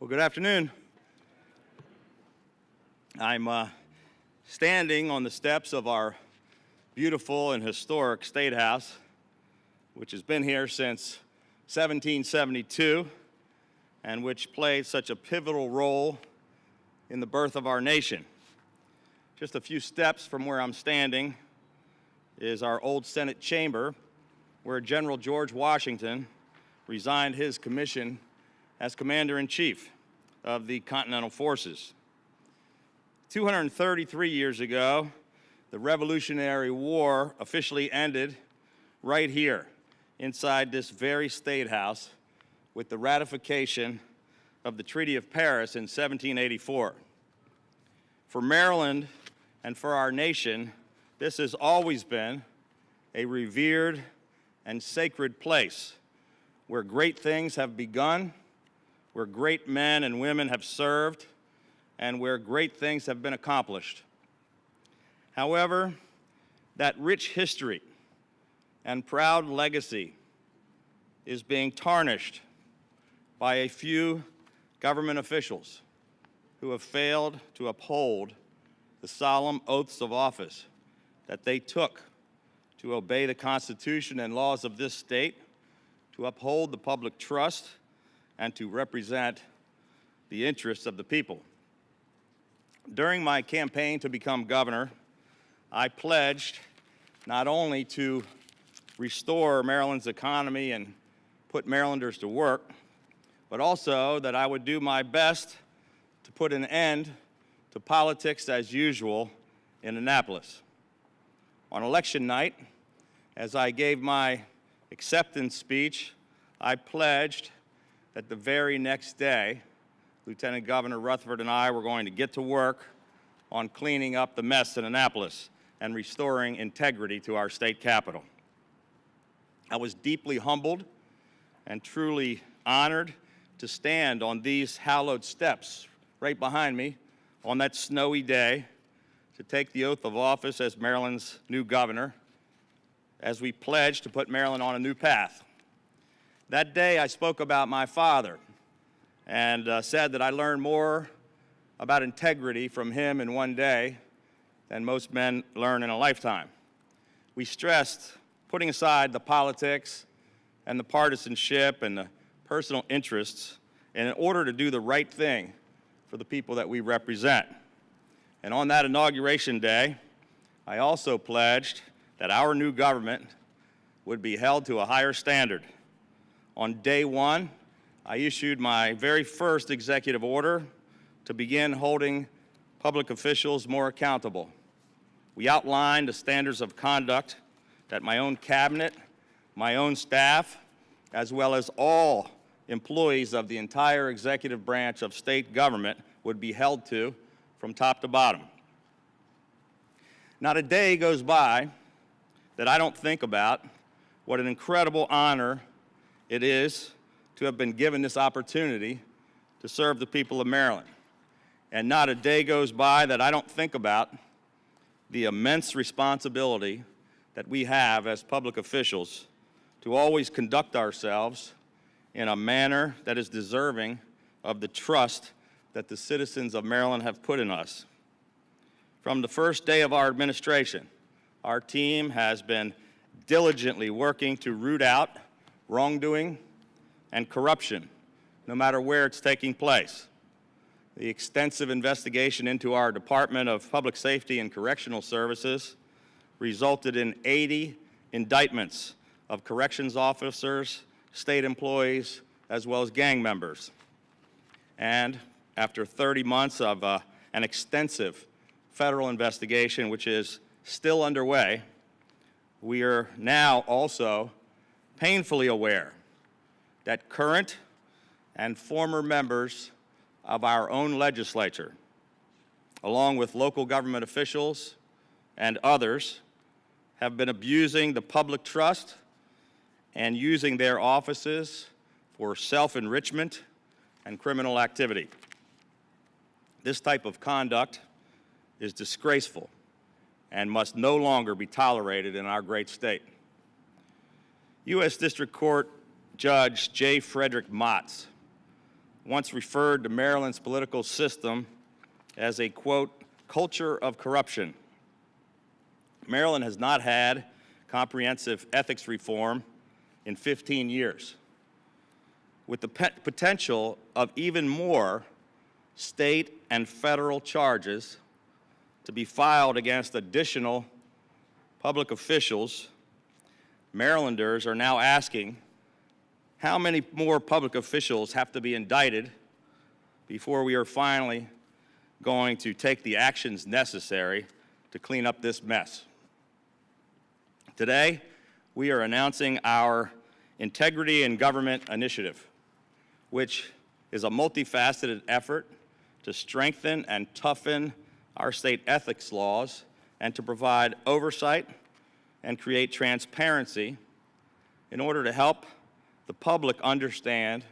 Well, good afternoon. I'm standing on the steps of our beautiful and historic State House, which has been here since 1772 and which played such a pivotal role in the birth of our nation. Just a few steps from where I'm standing is our old Senate chamber, where General George Washington resigned his commission as Commander-in-Chief of the Continental Forces. 233 years ago, the Revolutionary War officially ended right here inside this very State House with the ratification of the Treaty of Paris in 1784. For Maryland and for our nation, this has always been a revered and sacred place where great things have begun, where great men and women have served, and where great things have been accomplished. However, that rich history and proud legacy is being tarnished by a few government officials who have failed to uphold the solemn oaths of office that they took to obey the Constitution and laws of this state, to uphold the public trust, and to represent the interests of the people. During my campaign to become governor, I pledged not only to restore Maryland's economy and put Marylanders to work, but also that I would do my best to put an end to politics as usual in Annapolis. On election night, as I gave my acceptance speech, I pledged that the very next day, Lieutenant Governor Rutherford and I were going to get to work on cleaning up the mess in Annapolis and restoring integrity to our state capitol. I was deeply humbled and truly honored to stand on these hallowed steps right behind me on that snowy day to take the oath of office as Maryland's new governor, as we pledged to put Maryland on a new path. That day I spoke about my father and said that I learned more about integrity from him in one day than most men learn in a lifetime. We stressed putting aside the politics and the partisanship and the personal interests in order to do the right thing for the people that we represent. And on that inauguration day, I also pledged that our new government would be held to a higher standard. On day one, I issued my very first executive order to begin holding public officials more accountable. We outlined the standards of conduct that my own cabinet, my own staff, as well as all employees of the entire executive branch of state government would be held to from top to bottom. Not a day goes by that I don't think about what an incredible honor it is to have been given this opportunity to serve the people of Maryland. And not a day goes by that I don't think about the immense responsibility that we have as public officials to always conduct ourselves in a manner that is deserving of the trust that the citizens of Maryland have put in us. From the first day of our administration, our team has been diligently working to root out wrongdoing and corruption, no matter where it's taking place. The extensive investigation into our Department of Public Safety and Correctional Services resulted in 80 indictments of corrections officers, state employees, as well as gang members. And after 30 months of an extensive federal investigation, which is still underway, we are now also painfully aware that current and former members of our own legislature, along with local government officials and others, have been abusing the public trust and using their offices for self-enrichment and criminal activity. This type of conduct is disgraceful and must no longer be tolerated in our great state. U.S. District Court Judge J. Frederick Motz once referred to Maryland's political system as a, quote, culture of corruption. Maryland has not had comprehensive ethics reform in 15 years, with the potential of even more state and federal charges to be filed against additional public officials. Marylanders are now asking how many more public officials have to be indicted before we are finally going to take the actions necessary to clean up this mess. Today, we are announcing our Integrity in Government Initiative, which is a multifaceted effort to strengthen and toughen our state ethics laws and to provide oversight and create transparency in order to help the public understand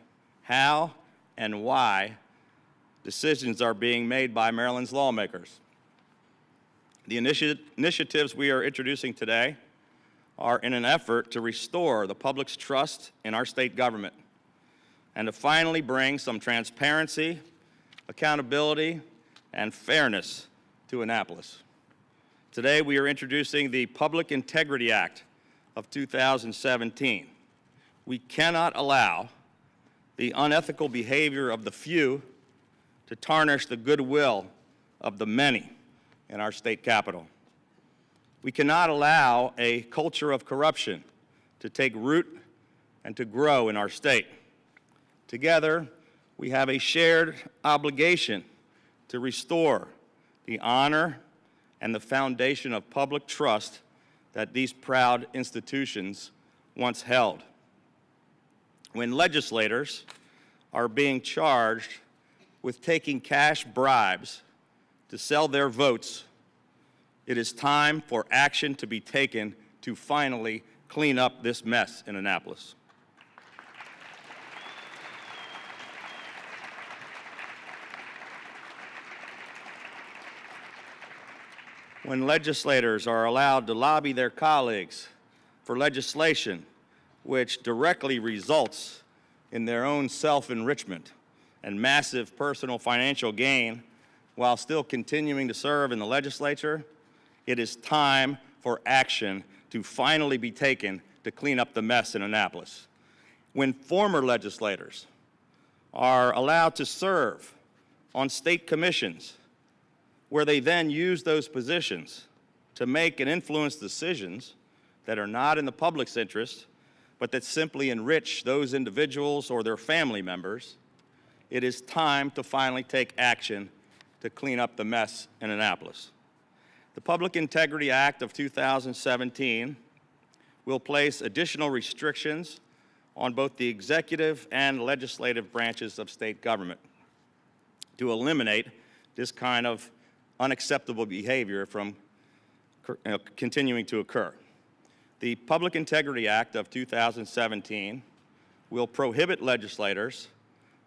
how and why decisions are being made by Maryland's lawmakers. The initiatives we are introducing today are in an effort to restore the public's trust in our state government and to finally bring some transparency, accountability, and fairness to Annapolis. Today, we are introducing the Public Integrity Act of 2017. We cannot allow the unethical behavior of the few to tarnish the goodwill of the many in our state capital. We cannot allow a culture of corruption to take root and to grow in our state. Together, we have a shared obligation to restore the honor and the foundation of public trust that these proud institutions once held. When legislators are being charged with taking cash bribes to sell their votes, it is time for action to be taken to finally clean up this mess in Annapolis. When legislators are allowed to lobby their colleagues for legislation which directly results in their own self-enrichment and massive personal financial gain while still continuing to serve in the legislature, it is time for action to finally be taken to clean up the mess in Annapolis. When former legislators are allowed to serve on state commissions where they then use those positions to make and influence decisions that are not in the public's interest, but that simply enrich those individuals or their family members, it is time to finally take action to clean up the mess in Annapolis. The Public Integrity Act of 2017 will place additional restrictions on both the executive and legislative branches of state government to eliminate this kind of unacceptable behavior from continuing to occur. The Public Integrity Act of 2017 will prohibit legislators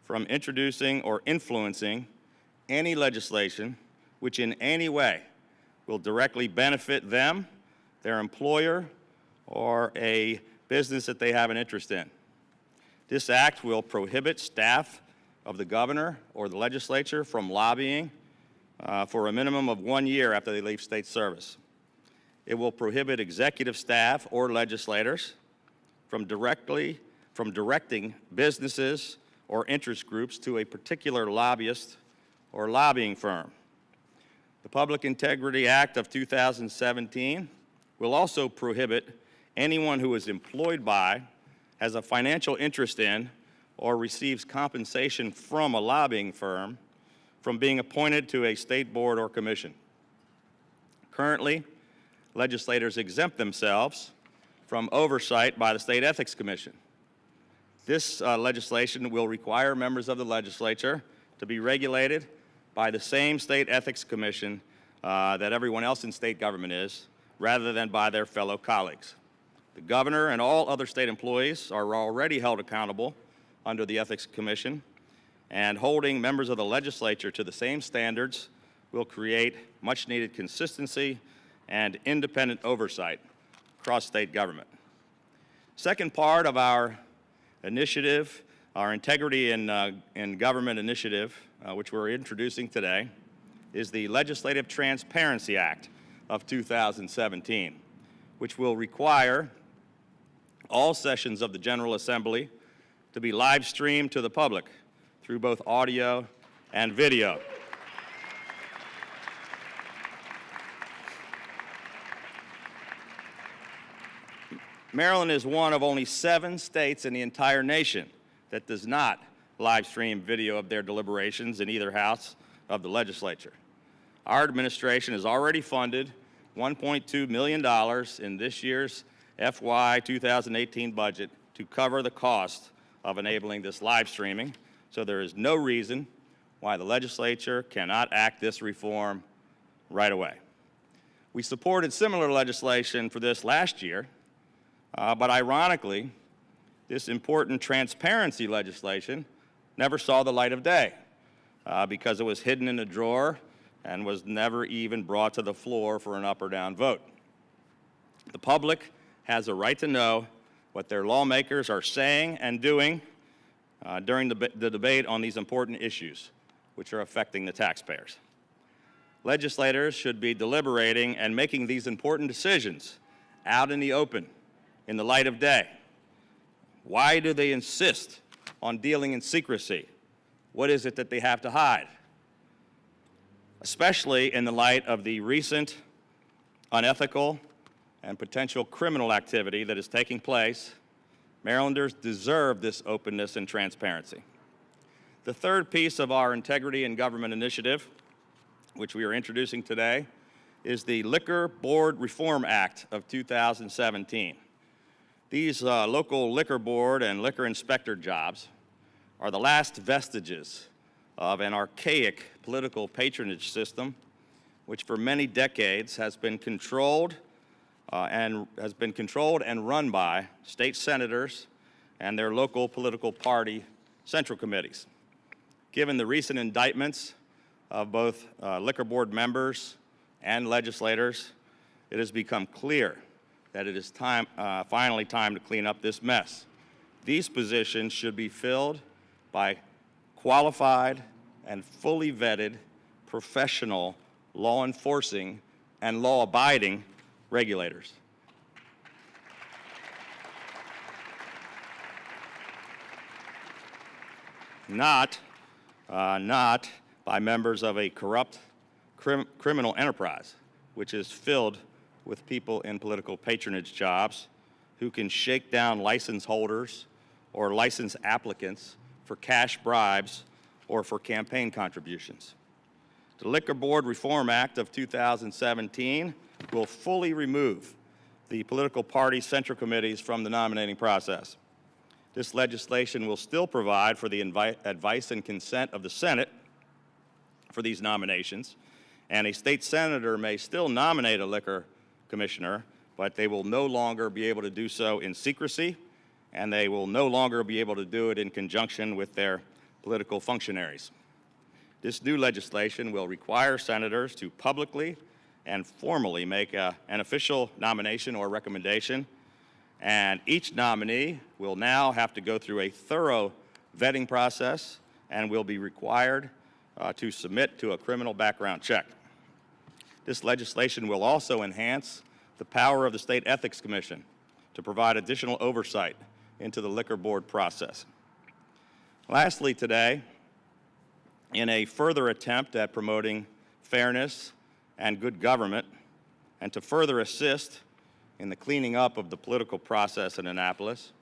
from introducing or influencing any legislation which in any way will directly benefit them, their employer, or a business that they have an interest in. This act will prohibit staff of the governor or the legislature from lobbying for a minimum of 1 year after they leave state service. It will prohibit executive staff or legislators from directing businesses or interest groups to a particular lobbyist or lobbying firm. The Public Integrity Act of 2017 will also prohibit anyone who is employed by, has a financial interest in, or receives compensation from a lobbying firm from being appointed to a state board or commission. Currently, legislators exempt themselves from oversight by the State Ethics Commission. This legislation will require members of the legislature to be regulated by the same State Ethics Commission that everyone else in state government is, rather than by their fellow colleagues. The governor and all other state employees are already held accountable under the Ethics Commission, and holding members of the legislature to the same standards will create much-needed consistency and independent oversight across state government. Second part of our initiative Our Integrity in Government initiative, which we're introducing today, is the Legislative Transparency Act of 2017, which will require all sessions of the General Assembly to be live streamed to the public through both audio and video. Maryland is one of only 7 states in the entire nation that does not live stream video of their deliberations in either house of the legislature. Our administration has already funded $1.2 million in this year's FY 2018 budget to cover the cost of enabling this live streaming, so there is no reason why the legislature cannot act this reform right away. We supported similar legislation for this last year, but ironically, this important transparency legislation never saw the light of day because it was hidden in a drawer and was never even brought to the floor for an up or down vote. The public has a right to know what their lawmakers are saying and doing during the debate on these important issues, which are affecting the taxpayers. Legislators should be deliberating and making these important decisions out in the open, in the light of day. Why do they insist on dealing in secrecy? What is it that they have to hide? Especially in the light of the recent unethical and potential criminal activity that is taking place, Marylanders deserve this openness and transparency. The third piece of our Integrity in Government initiative, which we are introducing today, is the Liquor Board Reform Act of 2017. These local liquor board and liquor inspector jobs are the last vestiges of an archaic political patronage system, which for many decades has been controlled and run by state senators and their local political party central committees. Given the recent indictments of both liquor board members and legislators, it has become clear that it is finally time to clean up this mess. These positions should be filled by qualified and fully vetted professional law enforcing and law abiding regulators. Not by members of a corrupt criminal enterprise, which is filled with people in political patronage jobs who can shake down license holders or license applicants for cash bribes or for campaign contributions. The Liquor Board Reform Act of 2017 will fully remove the political party central committees from the nominating process. This legislation will still provide for the advice and consent of the Senate for these nominations, and a state senator may still nominate a liquor commissioner, but they will no longer be able to do so in secrecy, and they will no longer be able to do it in conjunction with their political functionaries. This new legislation will require senators to publicly and formally make an official nomination or recommendation, and each nominee will now have to go through a thorough vetting process and will be required to submit to a criminal background check. This legislation will also enhance the power of the State Ethics Commission to provide additional oversight into the liquor board process. Lastly today, in a further attempt at promoting fairness and good government, and to further assist in the cleaning up of the political process in Annapolis,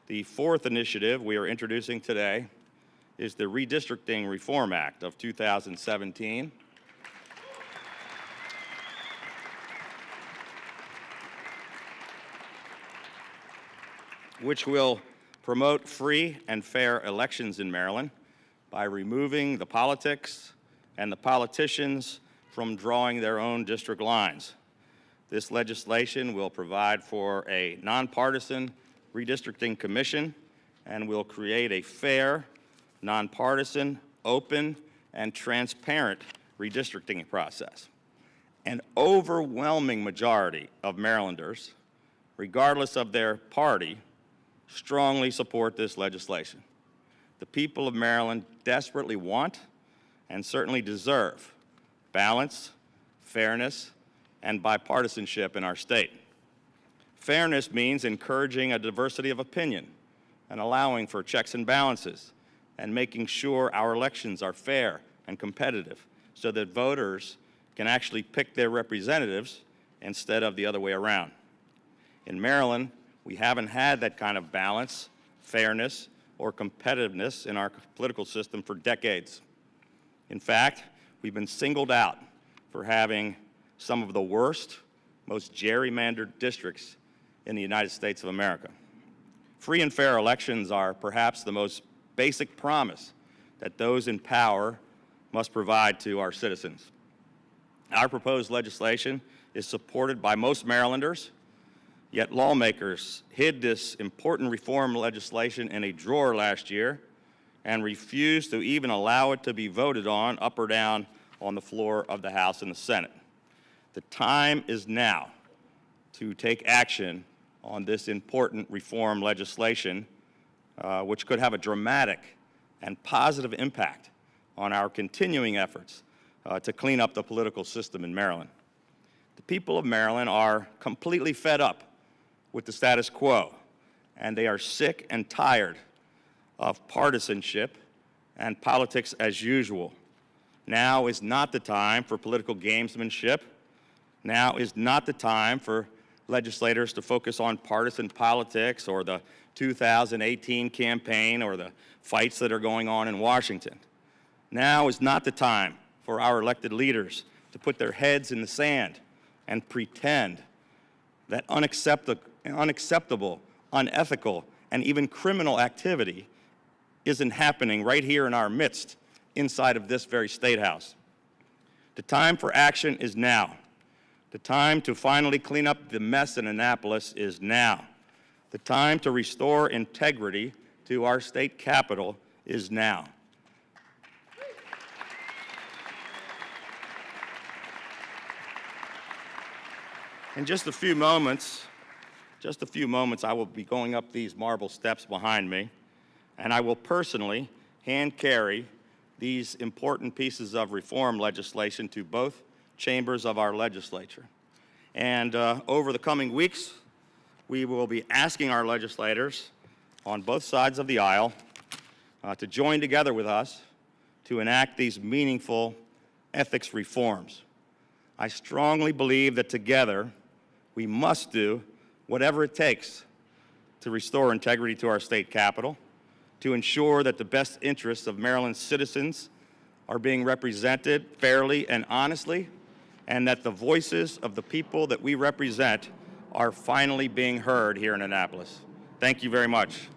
the fourth initiative we are introducing today is the Redistricting Reform Act of 2017, which will promote free and fair elections in Maryland by removing the politics and the politicians from drawing their own district lines. This legislation will provide for a nonpartisan redistricting commission and will create a fair, nonpartisan, open, and transparent redistricting process. An overwhelming majority of Marylanders, regardless of their party, strongly support this legislation. the people of Maryland desperately want and certainly deserve balance, fairness, and bipartisanship in our state. Fairness means encouraging a diversity of opinion and allowing for checks and balances and making sure our elections are fair and competitive so that voters can actually pick their representatives instead of the other way around. In Maryland, we haven't had that kind of balance, fairness, or competitiveness in our political system for decades. In fact, we've been singled out for having some of the worst, most gerrymandered districts in the United States of America. Free and fair elections are perhaps the most basic promise that those in power must provide to our citizens. Our proposed legislation is supported by most Marylanders, yet lawmakers hid this important reform legislation in a drawer last year and refused to even allow it to be voted on up or down on the floor of the House and the Senate. The time is now to take action on this important reform legislation, which could have a dramatic and positive impact on our continuing efforts to clean up the political system in Maryland. The people of Maryland are completely fed up with the status quo, and they are sick and tired of partisanship and politics as usual. Now is not the time for political gamesmanship. Now is not the time for legislators to focus on partisan politics or the 2018 campaign or the fights that are going on in Washington. Now is not the time for our elected leaders to put their heads in the sand and pretend that unacceptable, unethical, and even criminal activity isn't happening right here in our midst inside of this very State House. The time for action is now. The time to finally clean up the mess in Annapolis is now. The time to restore integrity to our state capitol is now. In just a few moments, I will be going up these marble steps behind me, and I will personally hand carry these important pieces of reform legislation to both chambers of our legislature. And over the coming weeks, we will be asking our legislators on both sides of the aisle to join together with us to enact these meaningful ethics reforms. I strongly believe that together we must do whatever it takes to restore integrity to our state capitol, to ensure that the best interests of Maryland's citizens are being represented fairly and honestly, and that the voices of the people that we represent are finally being heard here in Annapolis. Thank you very much.